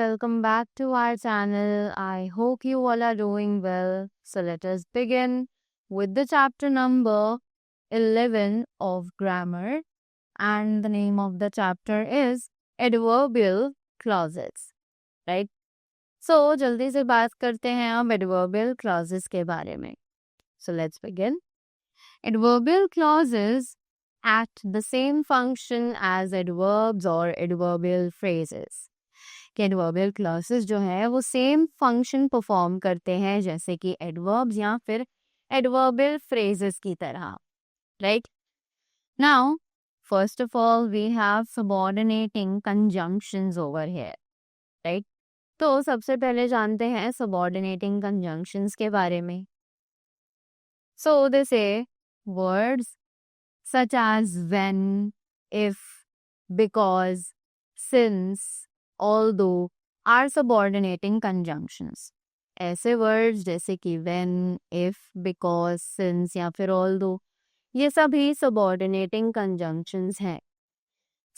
welcome back to our channel. I hope you all are doing well. So let us begin with the chapter number 11 of grammar, and the name of the chapter is adverbial clauses, right? So जल्दी से बात करते हैं अब adverbial clauses के बारे में. So let's begin. Adverbial clauses act the same function as adverbs or adverbial phrases. कि एडवर्बियल क्लॉसेस जो है वो सेम फंक्शन परफॉर्म करते हैं जैसे कि एडवर्ब्स या फिर एडवर्बियल फ्रेजेस की तरह, right? Now first of all we have subordinating conjunctions over here, right? तो सबसे पहले जानते हैं सबऑर्डिनेटिंग कंजंक्शंस के बारे में. So they say words such as when, if, because, since, although are subordinating conjunctions. ऐसे words जैसे कि when, if, because, since या फिर although, ये सभी subordinating conjunctions हैं.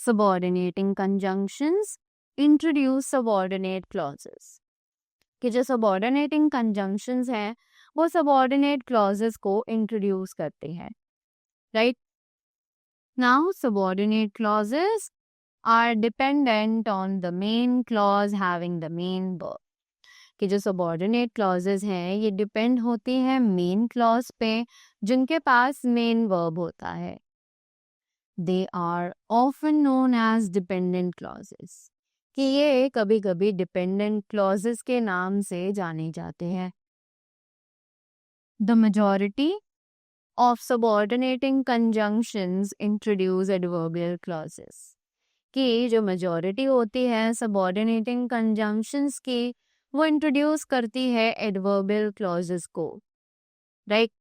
Subordinating conjunctions introduce subordinate clauses. कि जो subordinating conjunctions हैं वो subordinate clauses को introduce करते हैं, right? Now subordinate clauses are dependent on the main clause having the main verb. कि जो subordinate clauses हैं ये depend होती हैं main clause पे जिनके पास main verb होता है. They are often known as dependent clauses. कि ये कभी कभी dependent clauses के नाम से जाने जाते हैं. The majority of subordinating conjunctions introduce adverbial clauses. कि जो मेजॉरिटी होती है सबऑर्डिनेटिंग कंजंक्शंस की वो इंट्रोड्यूस करती है एडवर्बियल क्लॉजेस को, right?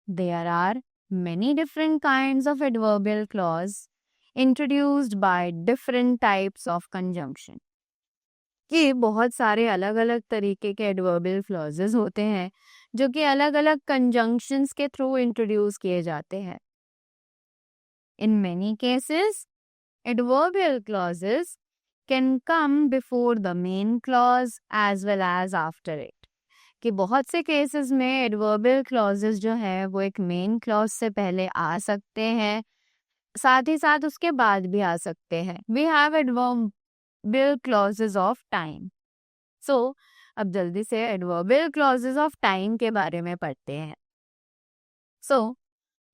There are many different kinds of adverbial clause introduced by different types of conjunction. कि बहुत सारे अलग अलग तरीके के एडवर्बियल क्लॉजेस होते हैं जो कि अलग अलग कंजंक्शंस के थ्रू इंट्रोड्यूस किए जाते हैं. In many cases adverbial clauses can come before the main clause as well as after it. कि बहुत से cases में adverbial clauses जो है वो एक main clause से पहले आ सकते हैं, साथ ही साथ उसके बाद भी आ सकते हैं. We have adverbial clauses of time. So अब जल्दी से adverbial clauses of time के बारे में पढ़ते हैं. So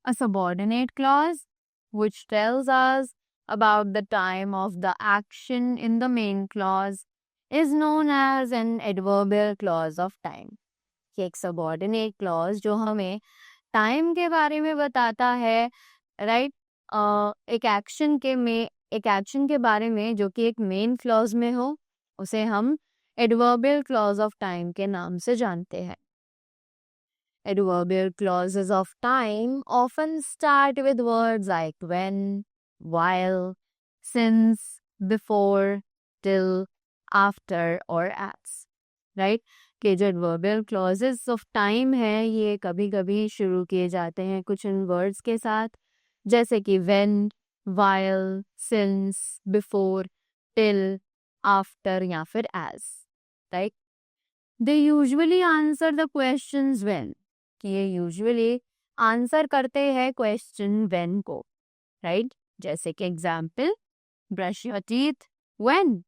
a subordinate clause which tells us about the time of the action in the main clause is known as an adverbial clause of time. कि एक subordinate clause जो हमें time के बारे में बताता है, right? एक action के बारे में जो कि एक main clause में हो उसे हम adverbial clause of time के नाम से जानते हैं. Adverbial clauses of time often start with words like when, while, since, before, till, after or as, right? कि जो adverbial clauses of time है ये कभी कभी शुरू किए जाते हैं कुछ इन words के साथ जैसे कि when, while, since, before, till, after या फिर as, right? They usually answer the questions when. कि ये यूजुअली आंसर करते हैं क्वेश्चन व्हेन को, राइट? जैसे कि example brush your teeth when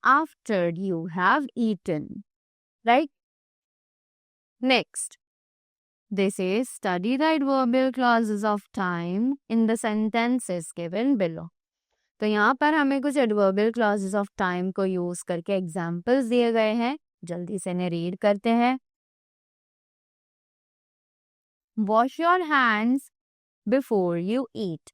after you have eaten, right? Next they say study the adverbial clauses of time in the sentences given below. तो यहाँ पर हमें कुछ एडवर्बियल क्लॉजेस ऑफ टाइम को use करके एग्जाम्पल्स दिए गए हैं, जल्दी से इन्हें रीड करते हैं. Wash your hands before you eat.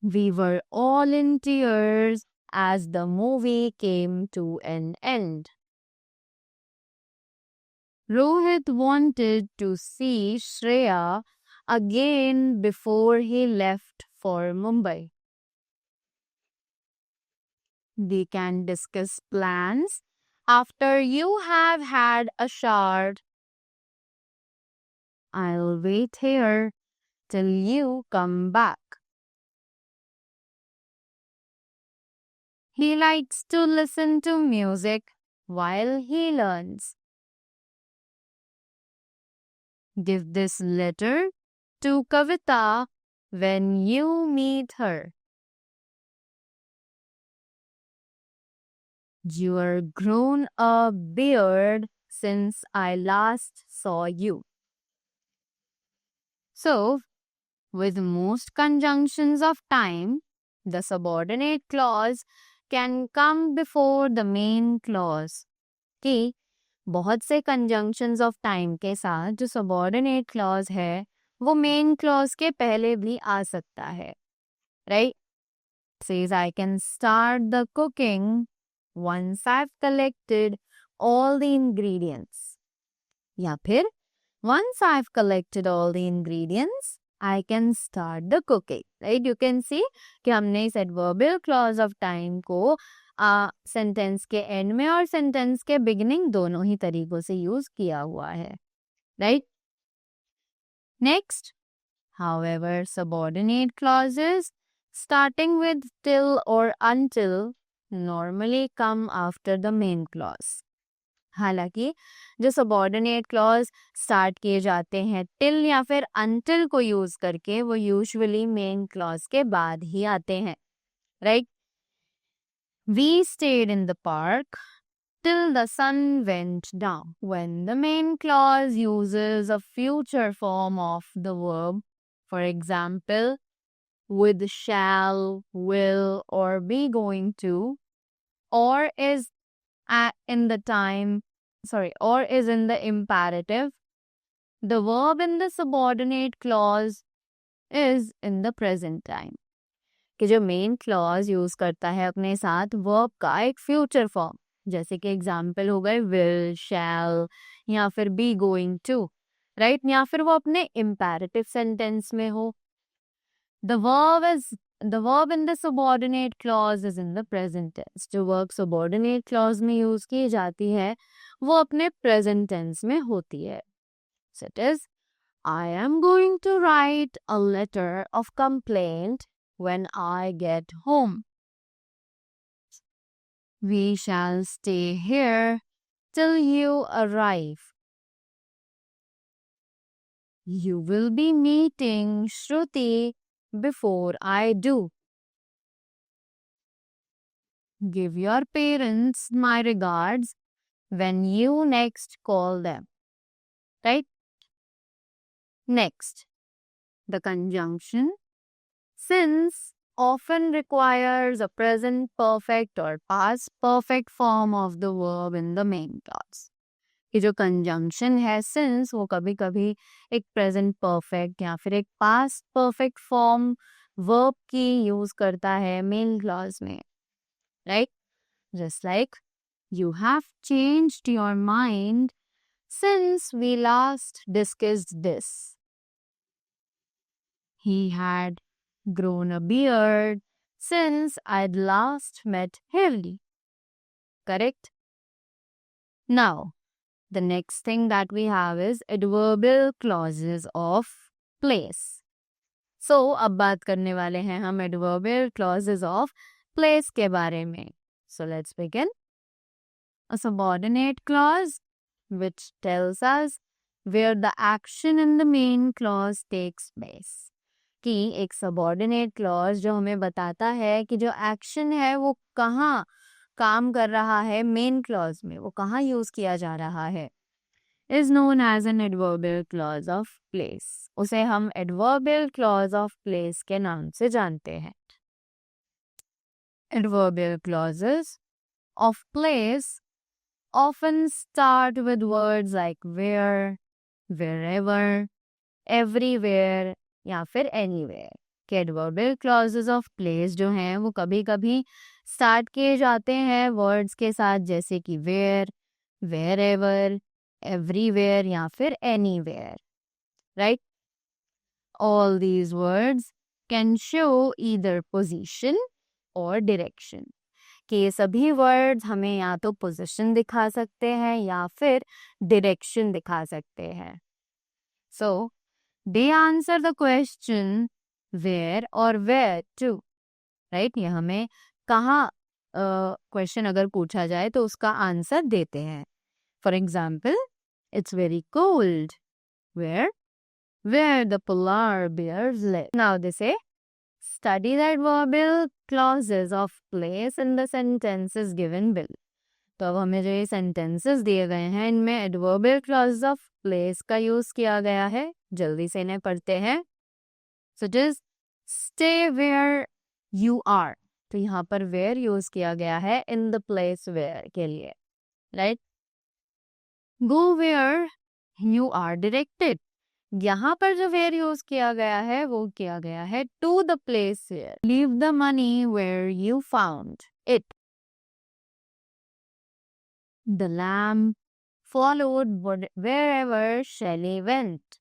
We were all in tears as the movie came to an end. Rohit wanted to see Shreya again before he left for Mumbai. We can discuss plans after you have had a shower. I'll wait here till you come back. He likes to listen to music while he learns. Give this letter to Kavita when you meet her. You're grown a beard since I last saw you. So, with most conjunctions of time, the subordinate clause can come before the main clause. कि बहुत से conjunctions of time के साथ जो subordinate clause है वो main clause के पहले भी आ सकता है. Right? Says I can start the cooking once I've collected all the ingredients. या फिर once I've collected all the ingredients, I can start the cooking. Right? You can see कि हमने इस adverbial clause of time को sentence के and में और sentence के बिगिनिंग दोनों ही तरीकों से यूज किया हुआ है. Right? Next, however, subordinate clauses starting with till or until normally come after the main clause. हालांकि जो सबॉर्डिनेट क्लॉज स्टार्ट किए जाते हैं टिल या फिर until को यूज करके वो यूजुअली मेन क्लॉज के बाद ही आते हैं. Right? We stayed in the park till the sun went down. When the main clause uses a future form of the verb, for example, with shall, will, or be going to, or is in the imperative, the verb in the subordinate clause is in the present time. कि जो main clause use करता है अपने साथ verb का एक future form, जैसे कि एग्जाम्पल हो गए विल, शैल या फिर बी गोइंग टू. राइट? या फिर वो अपने इम्पेरेटिव सेंटेंस में हो. The verb in the subordinate clause is in the present tense. जो वर्ब सबऑर्डिनेट क्लॉज में यूज की जाती है वो अपने प्रेजेंट टेंस में होती है. So it is I am going to write a letter of complaint when I get home. We shall stay here till you arrive. You will be meeting Shruti before I do. Give your parents my regards when you next call them. Right? Next, the conjunction since often requires a present perfect or past perfect form of the verb in the main clause. कि जो conjunction है since वो कभी कभी एक present perfect या फिर एक past perfect form verb की use करता है main clause में. Right? Just like you have changed your mind since we last discussed this. He had grown a beard since I'd last met Haley. Correct? Now, the next thing that we have is adverbial clauses of place. So, अब बात करने वाले हैं हम adverbial clauses of place के बारे में. So, let's begin. A subordinate clause which tells us where the action in the main clause takes place. कि एक सबऑर्डिनेट क्लॉज जो हमें बताता है कि जो एक्शन है वो कहाँ काम कर रहा है मेन क्लॉज में, वो कहाँ यूज किया जा रहा है, is known as an adverbial clause of place. उसे हम एडवर्बियल क्लॉज ऑफ प्लेस के नाम से जानते हैं. Adverbial clauses of place often start with words like where, wherever, everywhere या फिर anywhere. के adverbial clauses of place जो हैं वो कभी कभी start किए जाते हैं words के साथ, जैसे कि where, wherever, everywhere या फिर anywhere. Right? All these words can show either position or direction. कि ये सभी वर्ड्स हमें या तो पोजीशन दिखा सकते हैं या फिर डायरेक्शन दिखा सकते हैं. सो दे आंसर द क्वेश्चन वेयर और वेयर टू. राइट? ये हमें कहाँ क्वेश्चन अगर पूछा जाए तो उसका आंसर देते हैं. For example, it's very cold. Where the polar bears live. Now they say, study the adverbial clauses of place in the sentences given below. तो अब हमें जो ये sentences दिए गए हैं इनमें adverbial clauses of place का यूज किया गया है. जल्दी से इन्हें पढ़ते हैं. So it is stay where you are. तो यहाँ पर where यूज किया गया है in the place where के लिए, right? Go where you are directed. यहाँ पर जो वेयर यूज किया गया है वो किया गया है to the place where. Leave the money where you found it. The lamb followed wherever Shelley went.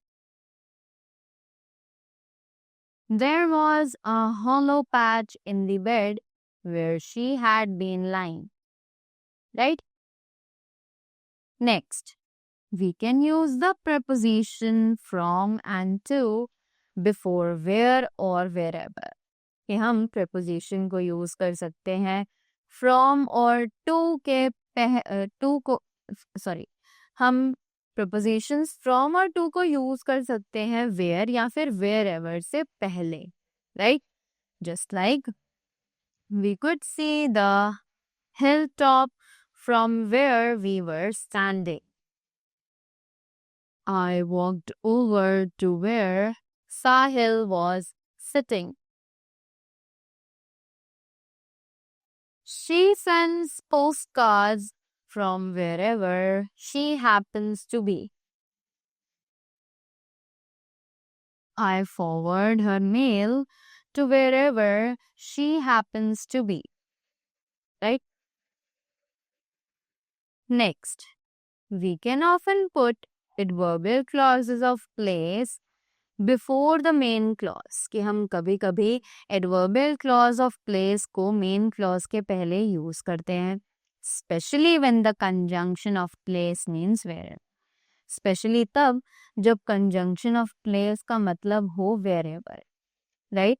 There was a hollow patch in the bed where she had been lying. Right? Next, we can use the preposition from and to before where or wherever. कि हम preposition को use कर सकते हैं from और to के हम prepositions from और to को यूज कर सकते हैं where या फिर wherever से पहले, right? Just like we could see the hilltop from where we were standing. I walked over to where Sahil was sitting. She sends postcards from wherever she happens to be. I forward her mail to wherever she happens to be. Right? Next, we can often put adverbial clauses of place before the main clause. कि हम कभी कभी adverbial clause of place को main clause के पहले use करते हैं. Especially when the conjunction of place means wherever. Especially तब जब conjunction of place का मतलब हो wherever. Right?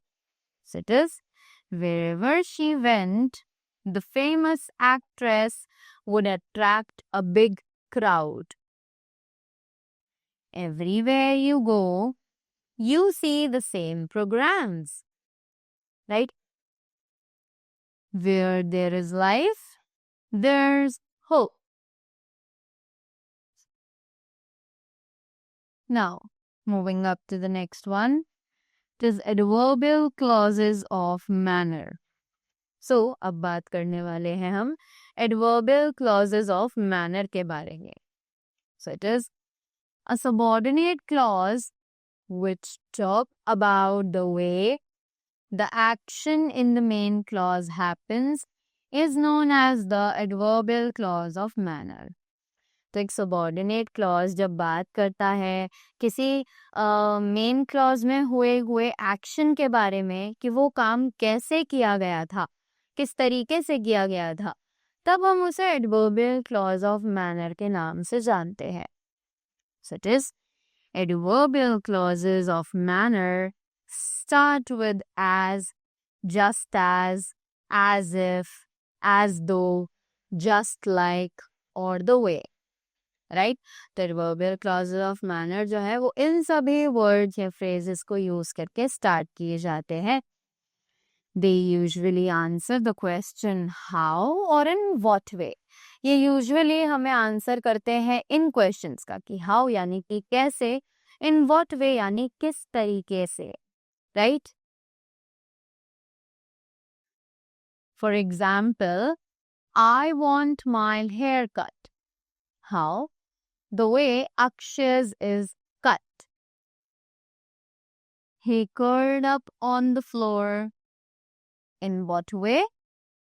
So it is, wherever she went, the famous actress would attract a big crowd. Everywhere you go, you see the same programs. Right? Where there is life, there's hope. Now, moving up to the next one, it is adverbial clauses of manner. So, अब बात करने वाले हैं हम adverbial clauses of manner के बारे में. So, it is a subordinate clause which talk about the way the action in the main clause happens is known as the adverbial clause of manner. तो एक सबॉर्डिनेट क्लॉज जब बात करता है किसी मेन क्लॉज में हुए एक्शन के बारे में कि वो काम कैसे किया गया था, किस तरीके से किया गया था, तब हम उसे एडवर्बियल क्लॉज ऑफ मैनर के नाम से जानते हैं. सो it is adverbial clauses of manner start with as, just as if, as though, just like, or the way. Right? तो adverbial clauses of manner जो है वो इन सभी words या phrases को use करके start किए जाते हैं. They usually answer the question how or in what way. ये usually हमें answer करते हैं इन questions का कि how यानी कि कैसे, in what way यानी किस तरीके से. Right? For example, I want my hair cut. How? The way Akshay's is cut. He curled up on the floor. In what way?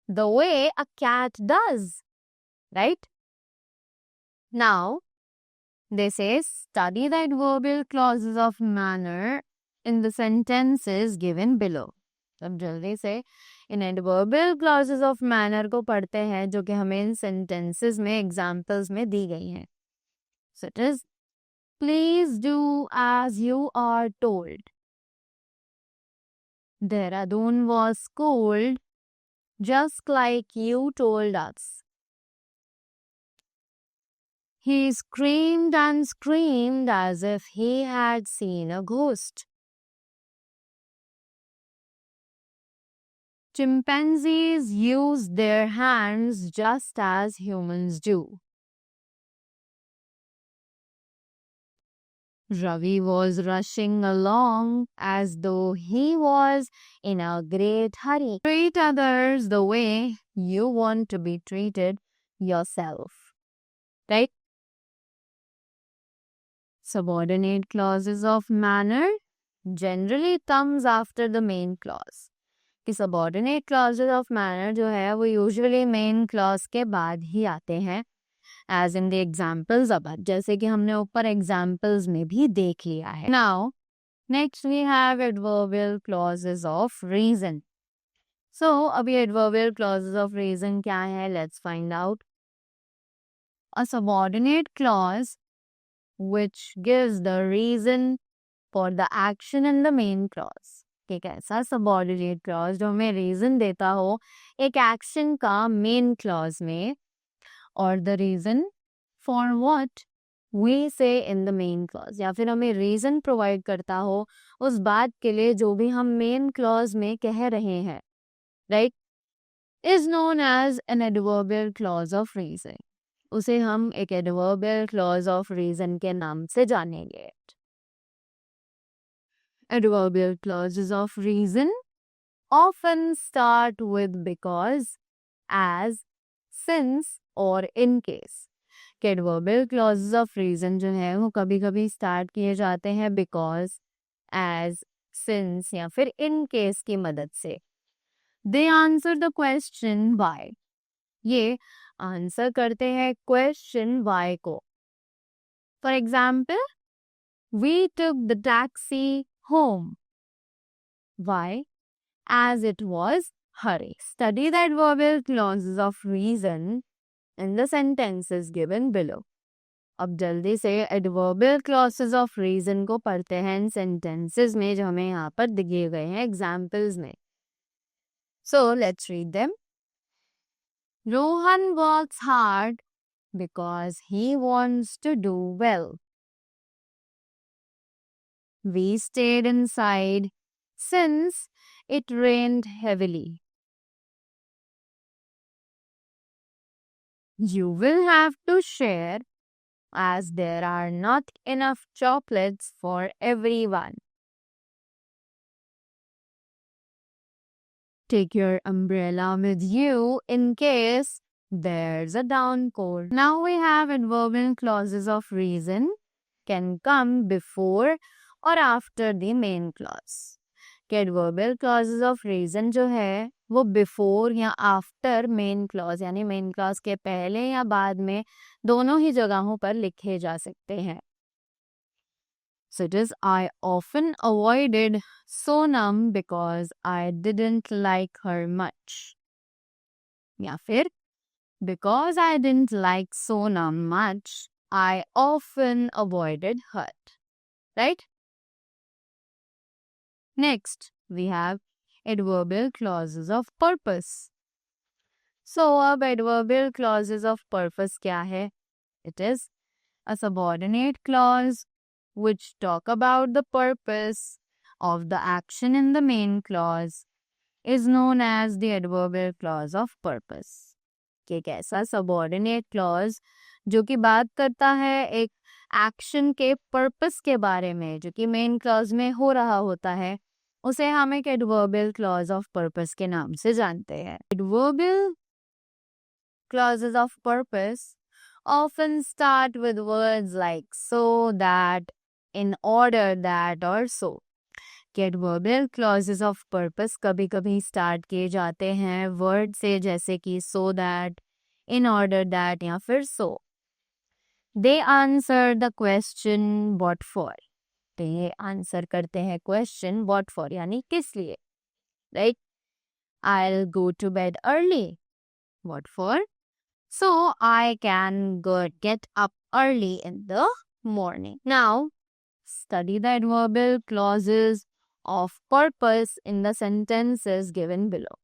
The way a cat does. Right? Now, they say study the adverbial clauses of manner in the sentences given below. अब जल्दी से इन adverbial clauses of manner को पढ़ते हैं जो कि हमें इन sentences में examples में दी गई हैं. So it is, please do as you are told. Dehradun was cold just like you told us. He screamed and screamed as if he had seen a ghost. Chimpanzees use their hands just as humans do. Ravi was rushing along as though he was in a great hurry. Treat others the way you want to be treated yourself. Right? Subordinate clauses of manner generally comes after the main clause. कि subordinate clauses of manner जो है वो usually main clause के बाद ही आते हैं, as in the examples above, जैसे कि हमने ऊपर examples में भी देख लिया है. Now, next we have adverbial clauses of reason. So, अभी adverbial clauses of reason क्या है? Let's find out. A subordinate clause which gives the reason for the action in the main clause. एक ऐसा subordinate clause जो हमें reason देता हो एक action का main clause में, और the reason for what we say in the main clause, या फिर हमें reason provide करता हो उस बात के लिए जो भी हम main clause में कह रहे हैं, right, is known as an adverbial clause of reason. उसे हम एक adverbial clause of reason के नाम से जानेंगे. Adverbial clauses of reason often start with because, as, since or in case. कि adverbial clauses of reason जो है वो कभी कभी start किए जाते हैं because, as, since या फिर in case की मदद से. They answer the question why. ये आंसर करते हैं question why को. For example, we took the taxi home. Why? As it was hurry. Study the adverbial clauses of reason in the sentences given below. अब जल्दी से adverbial clauses of reason को पढ़ते हैं sentences में जो हमें यहाँ पर दिए गए हैं examples में. So let's read them. Rohan works hard because he wants to do well. We stayed inside since it rained heavily. You will have to share as there are not enough chocolates for everyone. Take your umbrella with you in case there's a downpour. Now we have adverbial clauses of reason can come before or after the main clause. कि adverbial clauses of reason जो है वो before या after main clause यानी main clause के पहले या बाद में दोनों ही जगहों पर लिखे जा सकते हैं. So it is I often avoided Sonam because I didn't like her much. या फिर because I didn't like Sonam much, I often avoided her. Right? Next, we have adverbial clauses of purpose. So, अब adverbial clauses of purpose क्या है? It is a subordinate clause which talk about the purpose of the action in the main clause is known as the adverbial clause of purpose. कि एक ऐसा subordinate clause जो कि बात करता है एक action के purpose के बारे में जो कि main clause में हो रहा होता है, उसे हम एक adverbial clause of purpose के नाम से जानते हैं. Adverbial clauses of purpose often start with words like so, that, in order that or so. कि adverbial clauses of purpose कभी कभी start किए जाते हैं word से जैसे कि so that, in order that या फिर so. They answer the question what for. तो ये आंसर करते हैं क्वेश्चन what for यानी किस लिए, right? I'll go to bed early. What for? So I can get up early in the morning. Now, study the adverbial clauses of purpose in the sentences given below.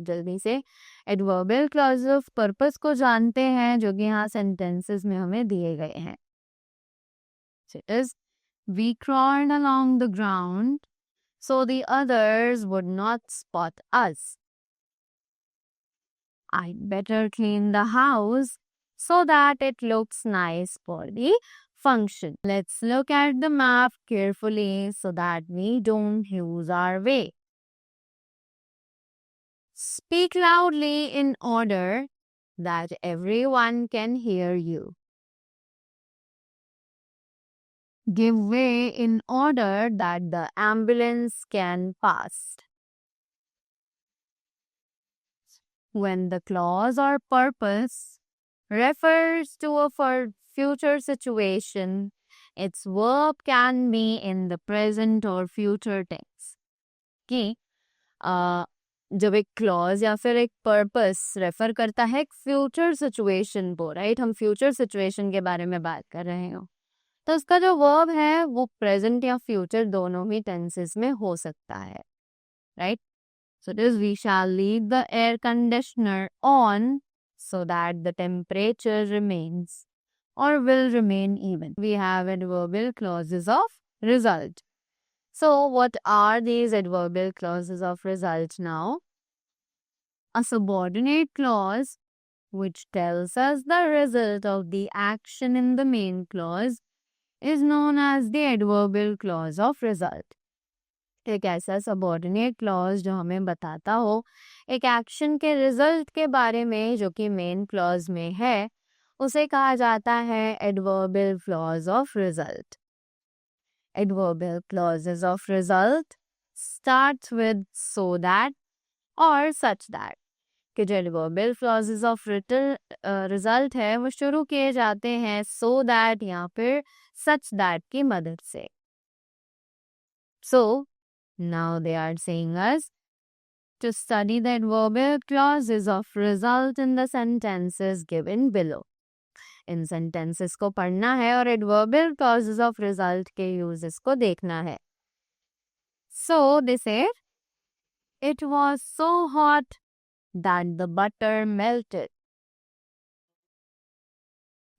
जल्दी से adverbial clause of purpose को जानते हैं जो कि यहाँ sentences में हमें दिए गए हैं. It is, we crawled along the ground so the others would not spot us. I'd better clean the house so that it looks nice for the function. Let's look at the map carefully so that we don't lose our way. Speak loudly in order that everyone can hear you. Give way in order that the ambulance can pass. When the clause or purpose refers to a future situation, its verb can be in the present or future tense. कि जब एक clause या फिर एक purpose refer करता है एक future situation को, राइट, हम फ्यूचर सिचुएशन के बारे में बात कर रहे हो, तो उसका जो वर्ब है वो प्रेजेंट या फ्यूचर दोनों ही टेंसेस में हो सकता है, right. So it is, we shall leave the air conditioner on so that the temperature remains or will remain even. We have adverbial clauses of result. So what are these adverbial clauses of result now? A subordinate clause which tells us the result of the action in the main clause is known as the adverbial clause of result. एक ऐसा subordinate clause जो हमें बताता हो एक action के result के बारे में जो कि मेन क्लॉज में है, उसे कहा जाता है adverbial clause of result. Adverbial clauses of result starts with so that और सच दैट. कि जो एडवर्बियल क्लॉजेस ऑफ रिजल्ट है वो शुरू किए जाते हैं सो दैट या फिर सच दैट की मदद से. So now they are saying us to study the adverbial clauses of result in the sentences given below. In sentences को पढ़ना है और adverbial clauses of result के uses को देखना है. So they said, it was so hot that the butter melted.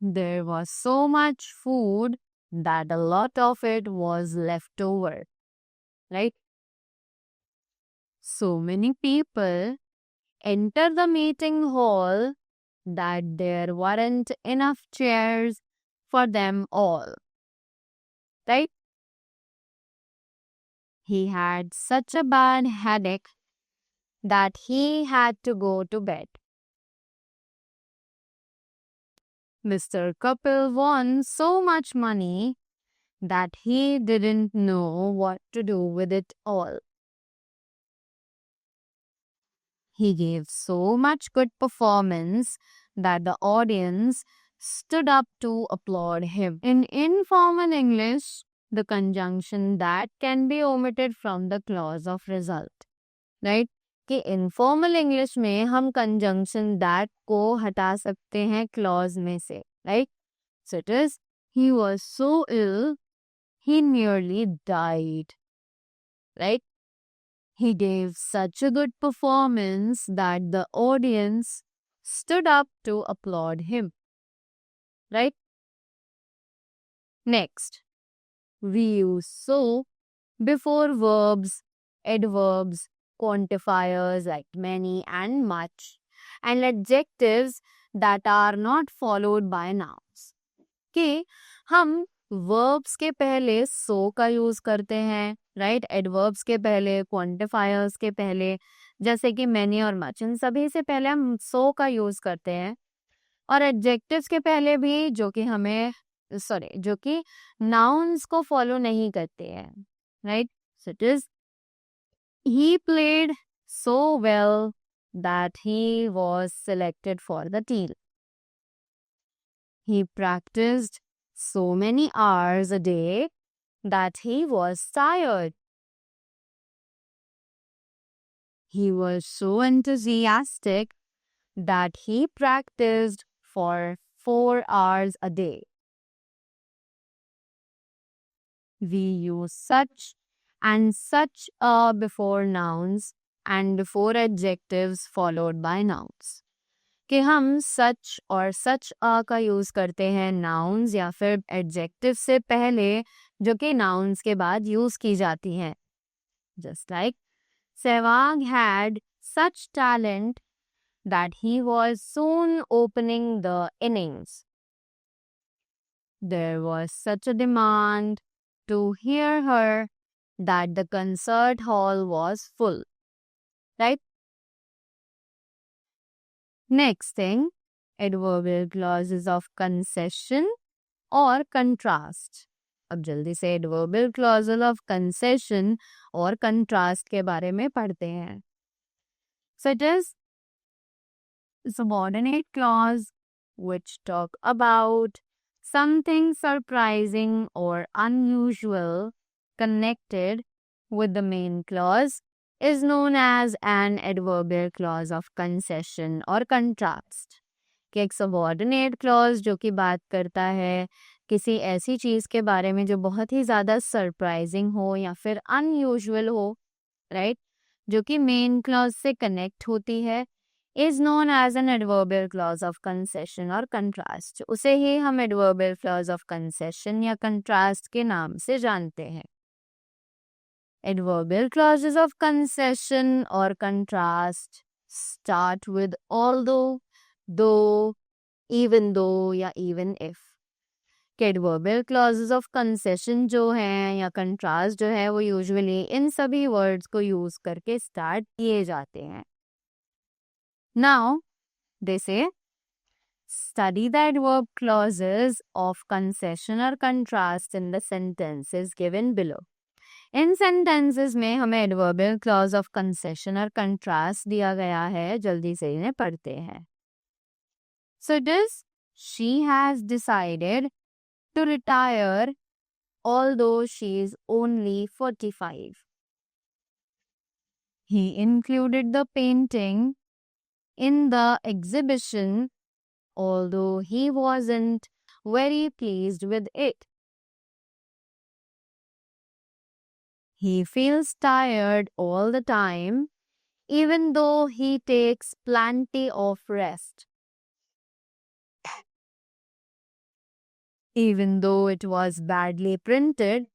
There was so much food that a lot of it was left over. Right? So many people enter the meeting hall that there weren't enough chairs for them all. Right? He had such a bad headache that he had to go to bed. Mr. Kapil won so much money that he didn't know what to do with it all. He gave so much good performance that the audience stood up to applaud him. In informal English, the conjunction that can be omitted from the clause of result. Right? कि informal English में हम conjunction that को हटा सकते हैं clause में से. Right? So it is, he was so ill, he nearly died. Right? He gave such a good performance that the audience stood up to applaud him. Right? Next, we use so before verbs, adverbs, quantifiers like many and much, and adjectives that are not followed by nouns. कि हम verbs के पहले so का use करते हैं, right, adverbs के पहले, quantifiers के पहले, जैसे कि many और much, इन सभी से पहले हम so का यूज करते हैं, और एडजेक्टिव्स के पहले भी जो कि नाउन्स को फॉलो नहीं करते हैं, right. So it is, he played so well that he was selected for the team. He practiced so many hours a day that he was tired. He was so enthusiastic that he practiced for 4 hours a day. We use such and such before nouns and before adjectives followed by nouns. कि हम सच और सच आ का use करते हैं nouns या फिर adjective से पहले जो कि नाउन्स के बाद यूज की जाती हैं. Just like Sehwag had such talent that he was soon opening the innings. There was such a demand to hear her that the concert hall was full. Right? Next thing, adverbial clauses of concession और contrast. अब जल्दी से adverbial clauses of concession और contrast के बारे में पढ़ते हैं. So it is subordinate clause which talk about something surprising or unusual connected with the main clause is known as an adverbial clause of concession or contrast. कि एक subordinate clause जो कि बात करता है किसी ऐसी चीज के बारे में जो बहुत ही ज्यादा सरप्राइजिंग हो या फिर unusual हो, right? जो कि main clause से connect होती है is known as an adverbial clause of concession or contrast. उसे ही हम adverbial clause of concession या contrast के नाम से जानते हैं. Adverbial clauses of concession or contrast start with although, though, even though या even if. कि adverbial clauses of concession जो हैं या contrast जो है वो usually इन सभी words को use करके start किए जाते हैं. Now, they say, study the adverb clauses of concession or contrast in the sentences given below. In sentences में हमें adverbial clause of concession or contrast दिया गया है. जल्दी से इन्हें पढ़ते हैं. So it is, she has decided to retire although she is only 45. He included the painting in the exhibition, although he wasn't very pleased with it. He feels tired all the time, even though he takes plenty of rest. Even though it was badly printed,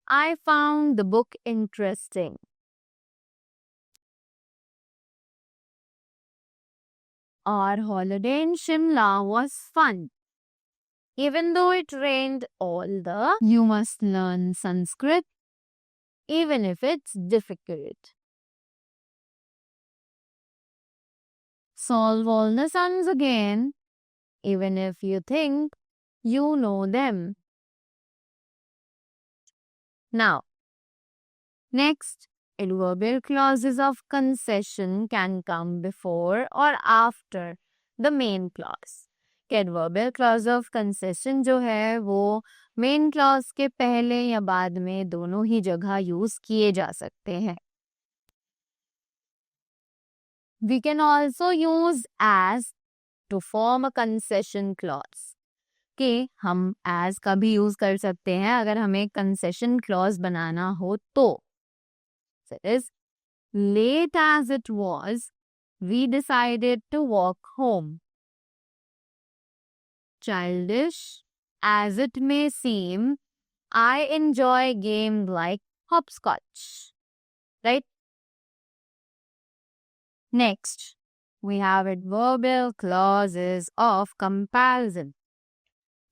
I found the book interesting. Our holiday in Shimla was fun. Even though it rained all the, you must learn Sanskrit, even if it's difficult. Solve all the sums again, even if you think you know them. Now, next, adverbial clauses of concession can come before or after the main clause. कि adverbial clause of concession जो है वो main clause के पहले या बाद में दोनों ही जगह यूज किए जा सकते हैं. We can also use as to form a concession clause. कि हम as का भी यूज कर सकते हैं अगर हमें concession clause बनाना हो तो. So it is, late as it was, we decided to walk home. Childish as it may seem, I enjoy games like hopscotch. Right? Next, we have adverbial clauses of comparison.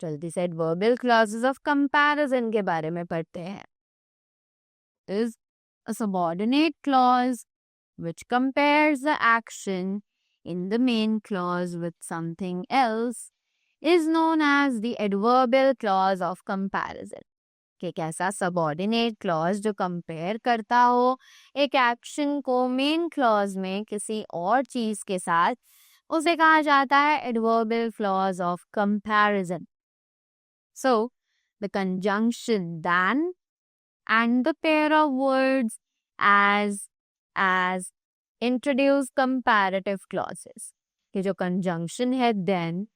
जल्दी से adverbial clauses of comparison के बारे में पढ़ते हैं. Is a subordinate clause which compares the action in the main clause with something else is known as the adverbial clause of comparison. कि एक ऐसा subordinate clause जो compare करता हो एक action को main clause में किसी और चीज के साथ, उसे कहा जाता है adverbial clause of comparison. So, the conjunction than and the pair of words as introduce comparative clauses. कि जो conjunction है then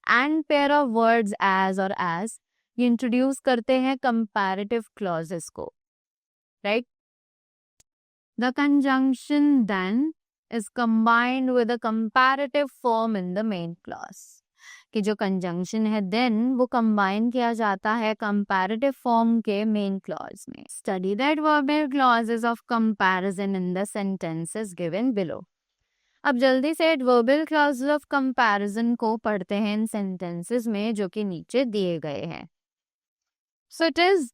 and pair of words as और as ये introduce करते हैं comparative clauses को. Right? The conjunction then is combined with a comparative form in the main clause. कि जो conjunction है then वो combine किया जाता है comparative form के main clause में. Study the adverbial clauses of comparison in the sentences given below. अब जल्दी से adverbial clauses of comparison को पढ़ते हैं इन sentences में जो कि नीचे दिए गए हैं. So it is,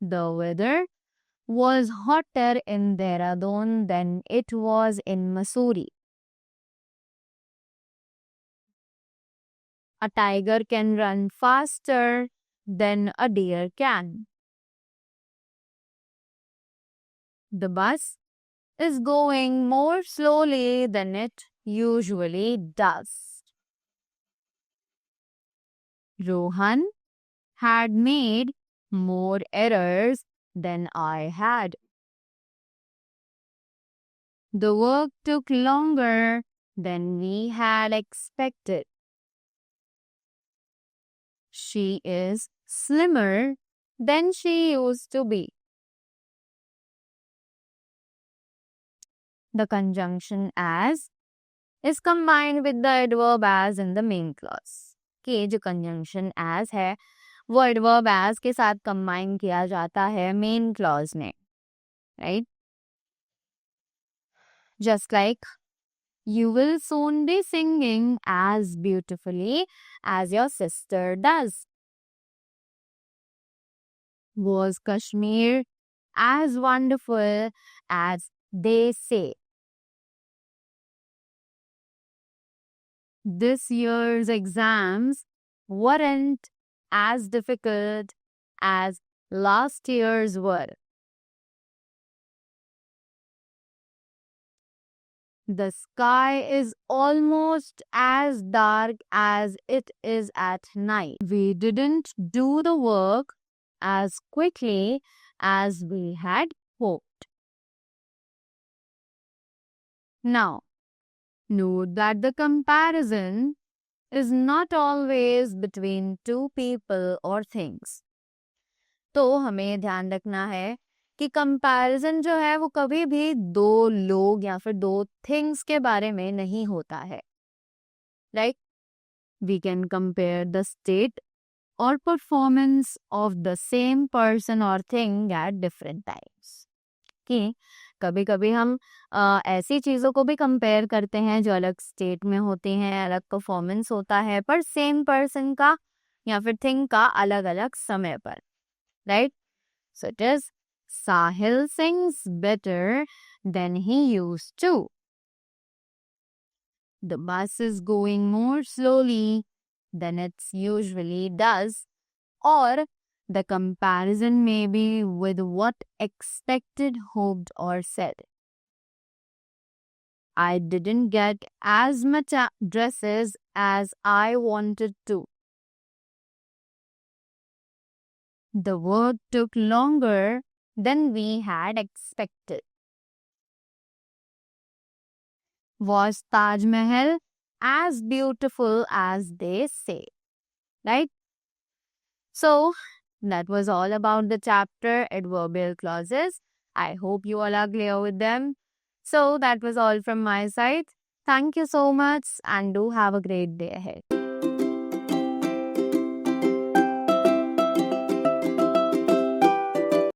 the weather was hotter in Dehradun than it was in Mussoorie. A tiger can run faster than a deer can. The bus is going more slowly than it usually does. Rohan had made more errors than I had. The work took longer than we had expected. She is slimmer than she used to be. The conjunction as is combined with the adverb as in the main clause. कि जो conjunction as है वो adverb as के साथ combine किया जाता है main clause में, right? Just like you will soon be singing as beautifully as your sister does. Was Kashmir as wonderful as they say? This year's exams weren't as difficult as last year's were. The sky is almost as dark as it is at night. We didn't do the work as quickly as we had hoped. Now, note that the comparison is not always between two people or things. तो हमें ध्यान रखना है कि comparison जो है वो कभी भी दो लोग या फिर दो थिंग्स के बारे में नहीं होता है. Like, we can compare the state or performance of the same person or thing at different times. कि कभी कभी हम ऐसी चीज़ों को भी कंपेयर करते हैं जो अलग स्टेट में होती हैं, अलग परफॉर्मेंस होता है, पर सेम पर्सन का या फिर थिंग का अलग अलग समय पर, right? So it is Sahil sings better than he used to. The bus is going more slowly than it usually does, or the comparison may be with what expected, hoped, or said. I didn't get as much dresses as I wanted to. The work took longer than we had expected. Was Taj Mahal as beautiful as they say? Right? So, that was all about the chapter adverbial clauses. I hope you all are clear with them. So, that was all from my side. Thank you so much and do have a great day ahead.